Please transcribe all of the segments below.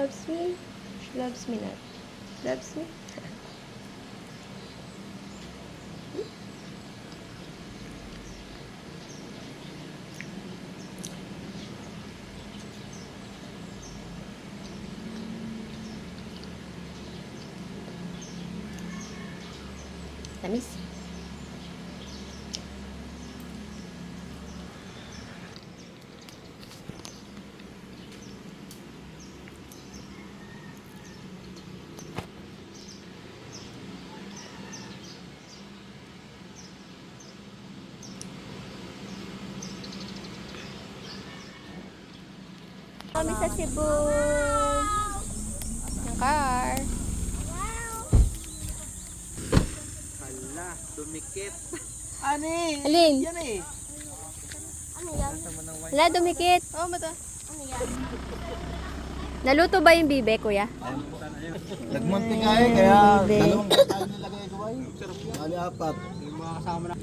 loves me? She loves me not. Loves me? Tamis. Kami sa Cebu. Ng car. Hala, dumikit. Alin? Yan eh. Wala, dumikit. Oh, mata. Naluto ba yung bibe, kuya? Nagmunti nga eh, kaya Bibe. dalawang kakain nilagay ko ay. Bali apat. Yung mga kasama na.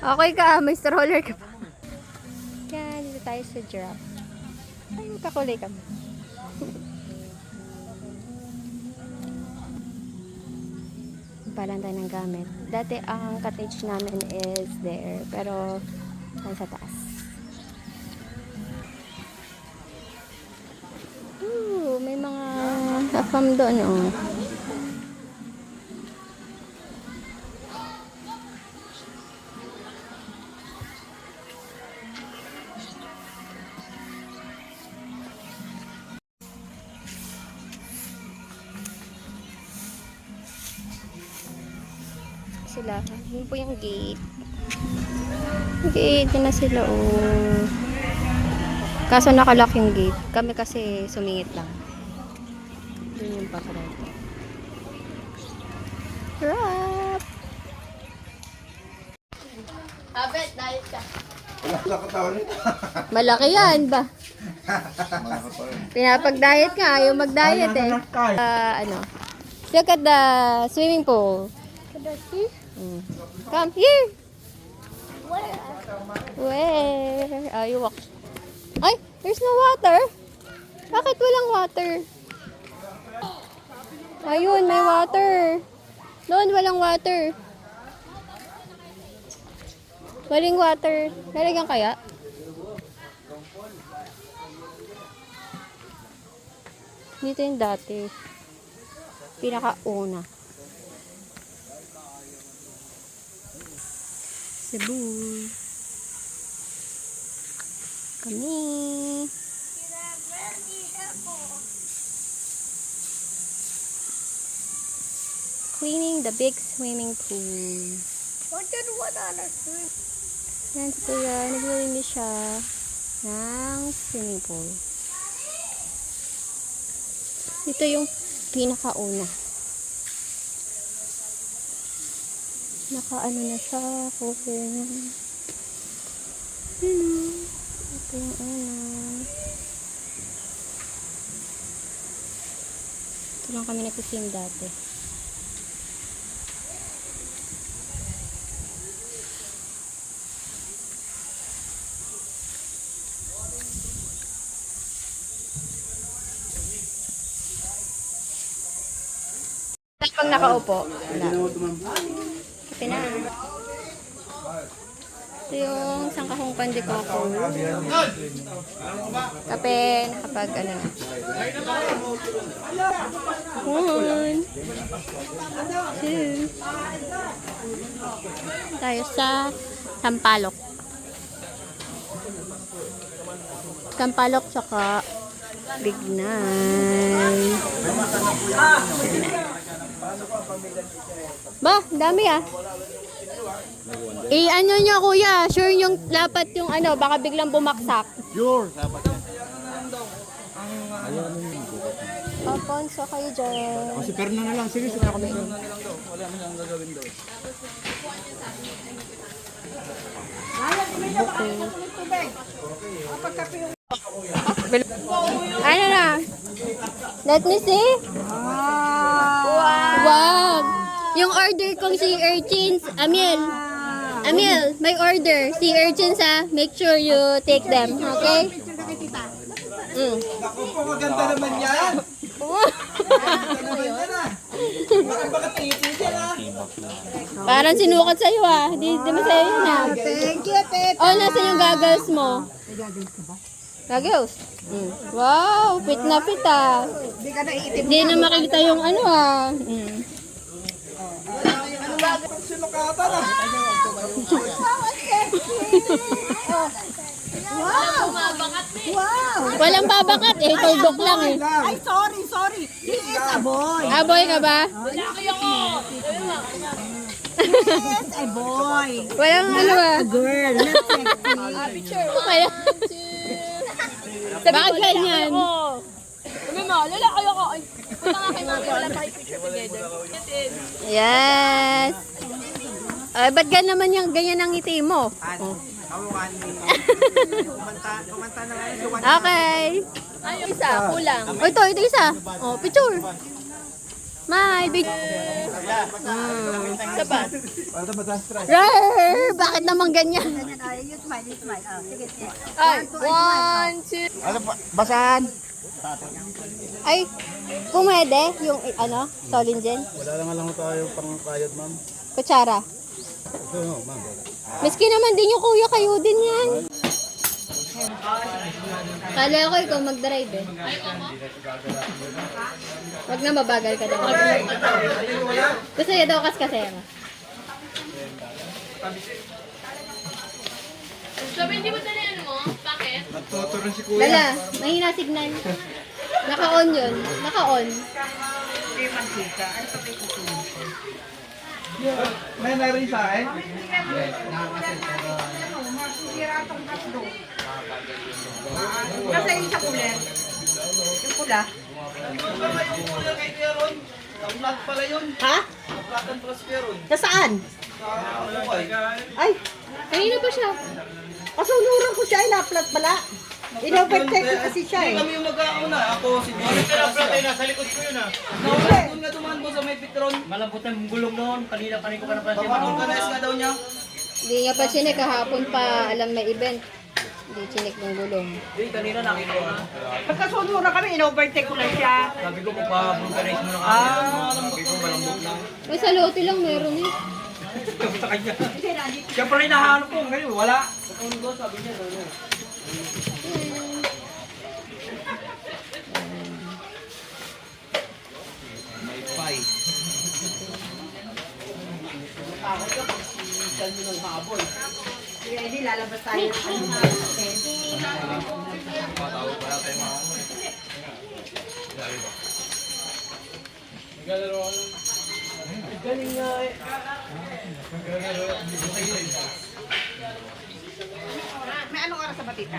Okay ka, may stroller ka pa. Yan, dito tayo sa giraffe. Ay, magkakulay kami. Palan tayo ng gamit. Dati ang cottage namin is there, pero nasa taas. Ooh, may mga afam doon, oh. Sila. Yun po yung gate. Gate, yun na sila, oh. Kaso nakalock yung gate. Kami kasi sumingit lang. Yun yung paparan. Rap! Abet, diet ka. Wala sa katawan nito. Malaki yan ba? Pinapag-diet ka, ayaw mag-diet eh. Ano? Look at the swimming pool. Come here. Where? You walk. Ay, there's no water. Bakit walang water? Ayun, may water. Doon, walang water. Walang water. Nalagyan kaya? Dito yung dati. Pinakauna. Cebu. Kami. Cleaning the big swimming pool. What did one other swim? Yan si Kuya, naglilinis siya ng swimming pool. Ito yung pinakauna. Nakaano na siya, open. Ito yung una. Ito lang kami nagsisim dati. Pag nakaupo, wala. Kape na. Ito yung sangkahong pandikoko. Kape kapag ano na. One. Two. Tayo sa Sampalok. Sampalok tsaka Bignay. Ba, dami ah. Ano nyo kuya, sure yung lapat yung ano, baka biglang bumaksak. Sure, dapat yan. Paponso kayo dyan. Kasi pero na lang, sige, sila kami. Wala mo siyang gagawin daw. Ano na? Let me see. Wow! Yung order kong si Urchins, Amiel. Amil, may order. Sea urchins ha. Make sure you take them. Okay? Mm. Naku po, maganda naman yan. Maganda naman yan ah. Baka tingin yan ah. Parang sinukat sa'yo ah. Di mo sa'yo yun ah. Thank you, Tita. Oh, nasan yung goggles mo? Goggles? Mm. Wow, fit na fit ah. Hindi ka naiitim. Hindi na makita yung ano ah. Mm. Sinukatan ah. Wow! Wow! Walang babakat eh. Tuldok lang eh. Ay, sorry. He is a boy. Ah, boy ka ba? Yes, a boy. Walang ano ah. Girl, not sexy. Wala. Bakit ganyan? Sabi mo, lalaki ako. Ay, punta nga kay mami, wala tayo picture together. Yes. Ay, ba't naman yung ganyan ang ngiti mo? Kamukha ni... Kumanta na ngayon. Okay. Ay, yung isa, kulang. Oh, ito isa. Oh, picture. May big... Isa pa. Rar! Bakit naman ganyan? You smile. Sige. Ay, 1, 2. Ano pa? Basahan. Ay, pumwede yung ano, Solingen, Wala lang tayo pang kayod, ma'am. kutsara. Ito, ma'am. Miski naman din yung kuya, kayo din yan. Kala ko ikaw mag-drive eh. Wag na mabagal ka daw. Gusto niya daw kaskasera. Sabi, hindi mo dali ano mo? Bakit? Nagtuturon si kuya. Lala, mahina signal. Naka-on yun. Naka-on. May narin sa akin? Kasi yung sa kulit. Yung pula. Vlog pala yun. Ha? Vlogan pala si Peron. Nasaan? Ay, Kanina pa siya. kasunuran ko siya. Inaplat pala. Inovertake ko kasi siya eh. Kami yung mag-auna. Ako si Peron. Nasa likod ko yun ah. Doon nga dumaan mo sa may Petron. Malambot ang gulong noon. Kanina ko na napansin. Pag-organize nga daw niya. Hindi niya pa sinek kahapon pa alam may event. Hindi sinek ng gulong. Hindi, kanina nakita ko. Pagkasunuran kami, inovertake ko lang siya. Sabi ko kung pa-vulcanize mo na kami. Sabi ko malambot lang. May sa lote lang meron eh. Sa kanya. Siya pa rin nahanap ko. Ngayon wala. Sabi niya gano'n. May pie. Kaya hindi lalabas tayo. May anong oras sa batita?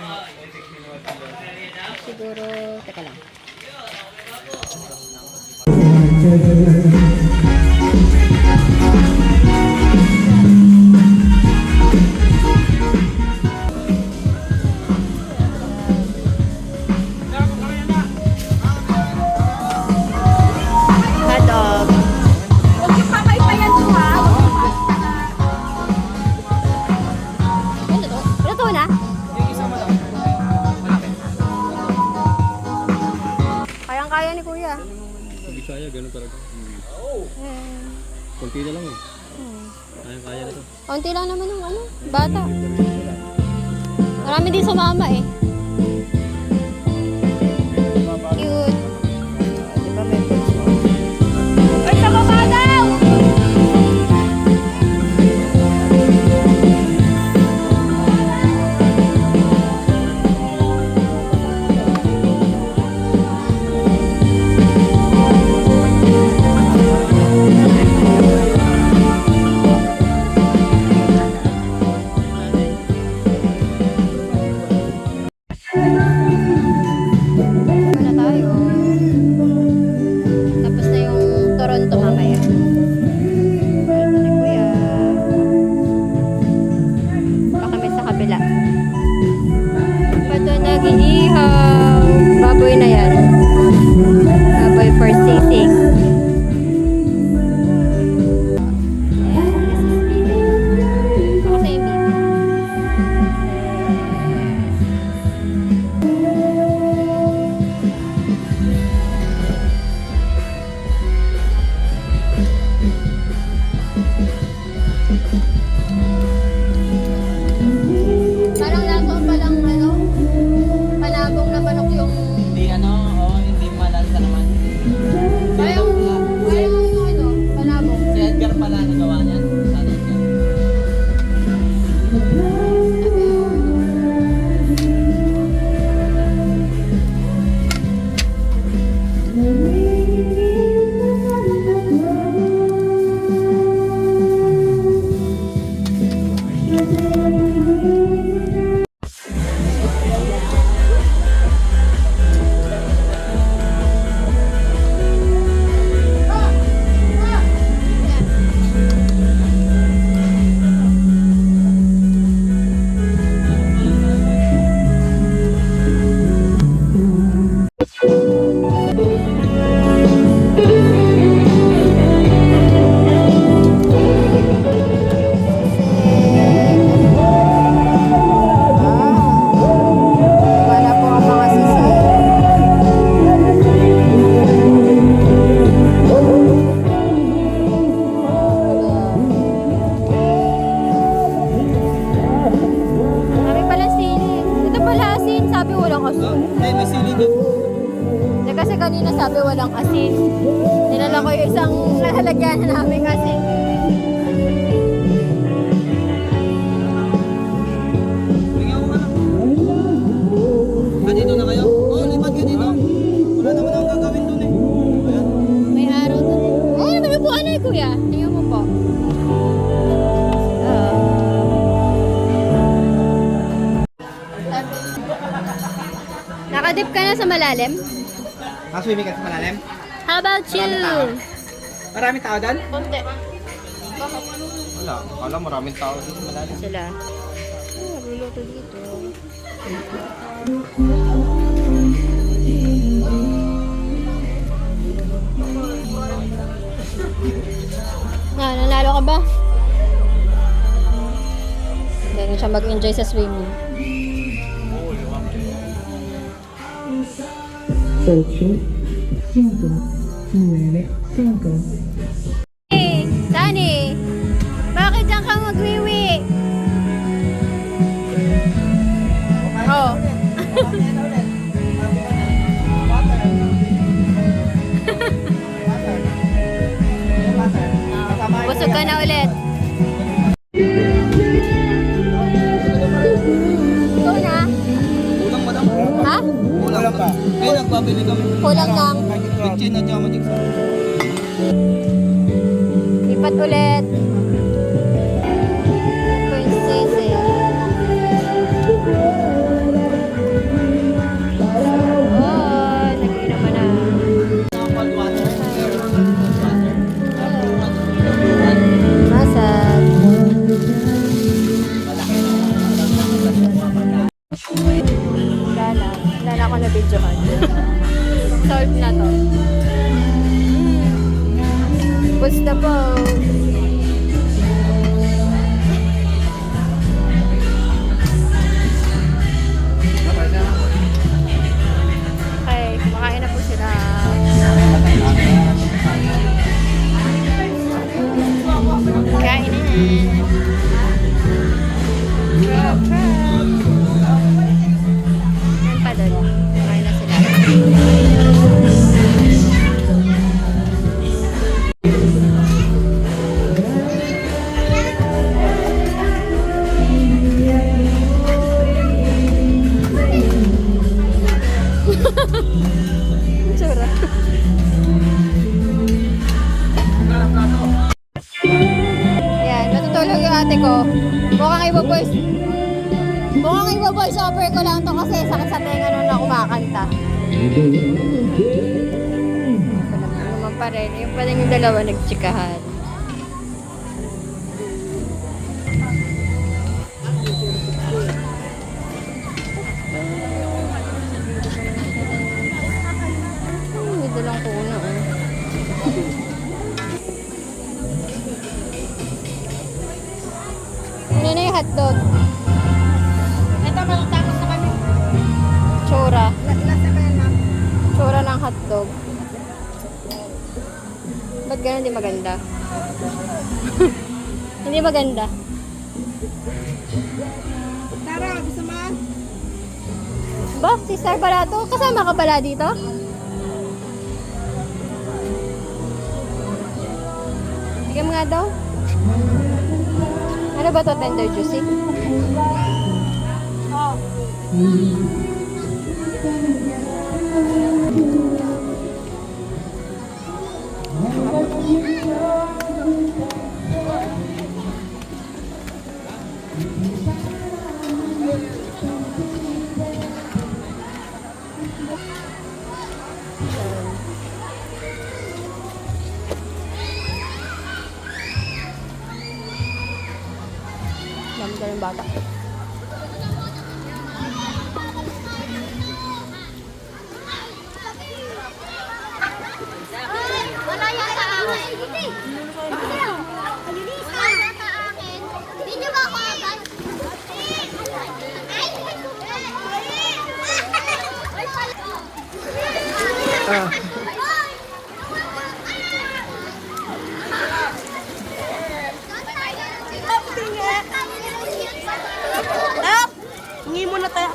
Siguro, teka lang. Hotdog. Huwag yung papaypayan to ha. Ano to? Luto na? Kayang-kaya ni kuya. Hindi kaya, gano'n talaga. Kunti na lang eh. Kaya na to. Konti lang naman yung ano, bata. Marami din sumama eh. Cute. Di ba may fruits mo? Ay, sa baba daw! sabi walang asin. Hindi, may sili dito. Hindi kasi kanina sabi walang asin. Dinala ko yung isang lalagyan namin asin. Bigyan ko ka na. Dito na kayo? Oo, lipat ka dito. Wala naman akong gagawin dun eh. Ayan. May araw doon. Oh, naman po ano kuya? Tingnan mo po. Nakadip ka na sa malalim? Swimming ka sa malalim? How about you? Maraming tao doon? Konti. Wala. Wala, maraming tao doon sa malalim. Sila. Oh, nagluluto dito. Nanalo ka ba? Hindi na siya mag-enjoy sa swimming. 8, 5, 9, 5. Hey, Sunny! Bakit diyan ka magwiwi? Oh. Busog ka na ulit. Ito na? Kulang madam. Ha? Kulang pa. Kaya nagbabili kami. Kulang ng Bitchin at saka magic sarap. lipat ulit. Ito yung sisi. Oh, nag-inom na. Masad. Wala na ako na videohan. Solved na to. Basta po. Okay, kumakain na po sila. Kain na. Crap, crap. Yan pa doon. Kain na sila. Tsura. Yan, natutulog yung ate ko. Mukhang iba-voice over ko lang to kasi sakit sa tenga nung na kumakanta. Naman pa rin. Yung pa rin yung dalawa nagtsikahan. May dalang kuna oh. Ano na yung hotdog? Ito, matapos na kami. Tsura. Last na ba yan, ma'am? Tsura ng hotdog. Ba't ganun hindi maganda? Hindi maganda. Tara, gusto mo? Ba, si Star pala to? Kasama ka pala dito? Bigyan mo nga daw. Ano ba to? Tender juicy? Oo. Dami ka ng bata. Wala yan sa akin. Wala sa akin. Hindi niyo ba ako agad? Hingi muna tayo.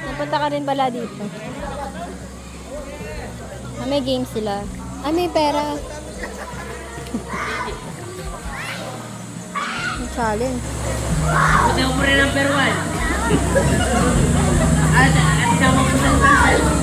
Napunta ka rin pala dito. Ah, may games sila. Ah, may pera. May challenge. Buti ako rin ng perwan. At isama ko sa person.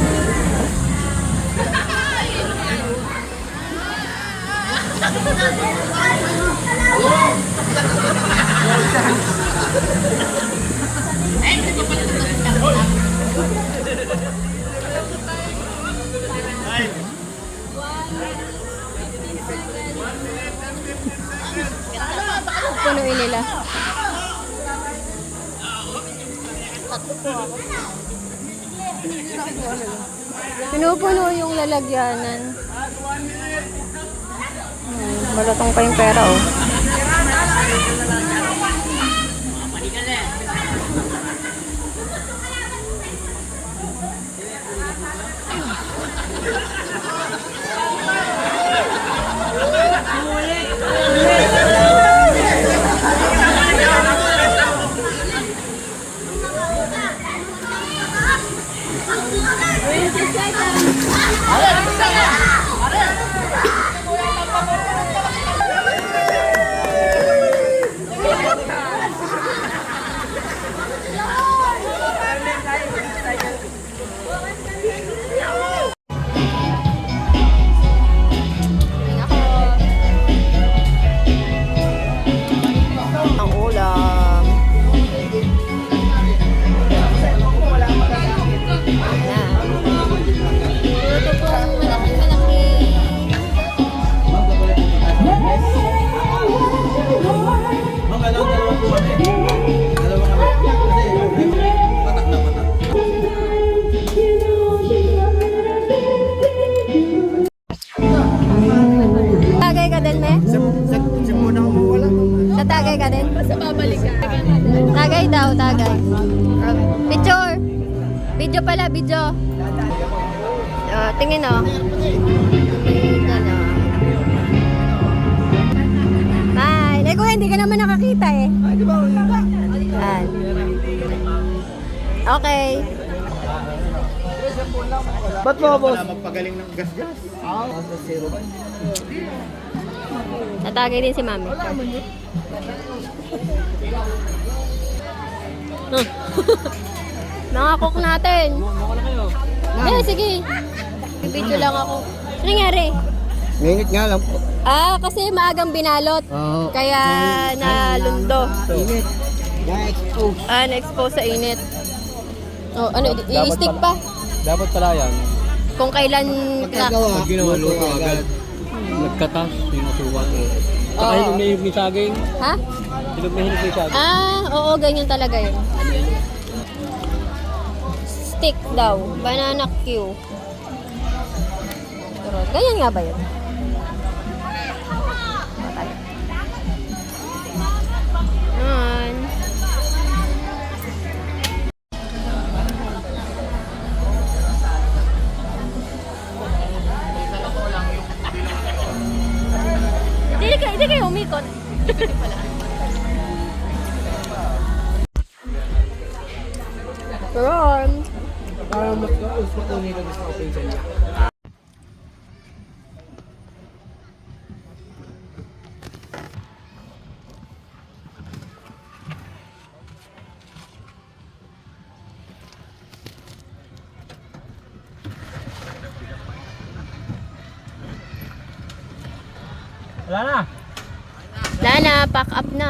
Punuin nila. Pinupuno yung lalagyanan. Balatong pa yung pera, oh. Ang ulam. Ayan. Ito po ang malaki-malaki. Mga dalawa po kami. Dalawa kami. Kasi patak na patak. Tagay ka din, me? Simuna ko mawala. Sa tagay ka din? Basta babalik ka. Tagay daw, tagay. Picture. Video pala, video. Tingin, oh. Yan, oh. Bye. Eh, kuya, hindi ka naman nakakita, eh. Yan. Okay. Ba't mo, boss? Magpagaling ng gas-gas. Natagay din si mami. Mga cook natin. Sige. Bibidyo lang ako. Ano nangyari? Nginit nga lang po. Ah, kasi maagang binalot. Oo. Kaya nalundo. Init. Na-expose. Ah, na-expose sa init. Oh, ano, i-stick pa. Dapat pala yan. Kung kailan Pag ginawa luto agad. Nagkatas, sinusuwag. Saka Oo. yung may saging. Ha? Silog na hinog may saging. Ah, oo, ganyan talaga yun. Stick daw. Banana Q. Pero, ganyan nga ba yun? Yan. Hindi kayo umikot. Ron. Para mas kukunin ko sa open sa niya. Wala na. Wala na, pack up na.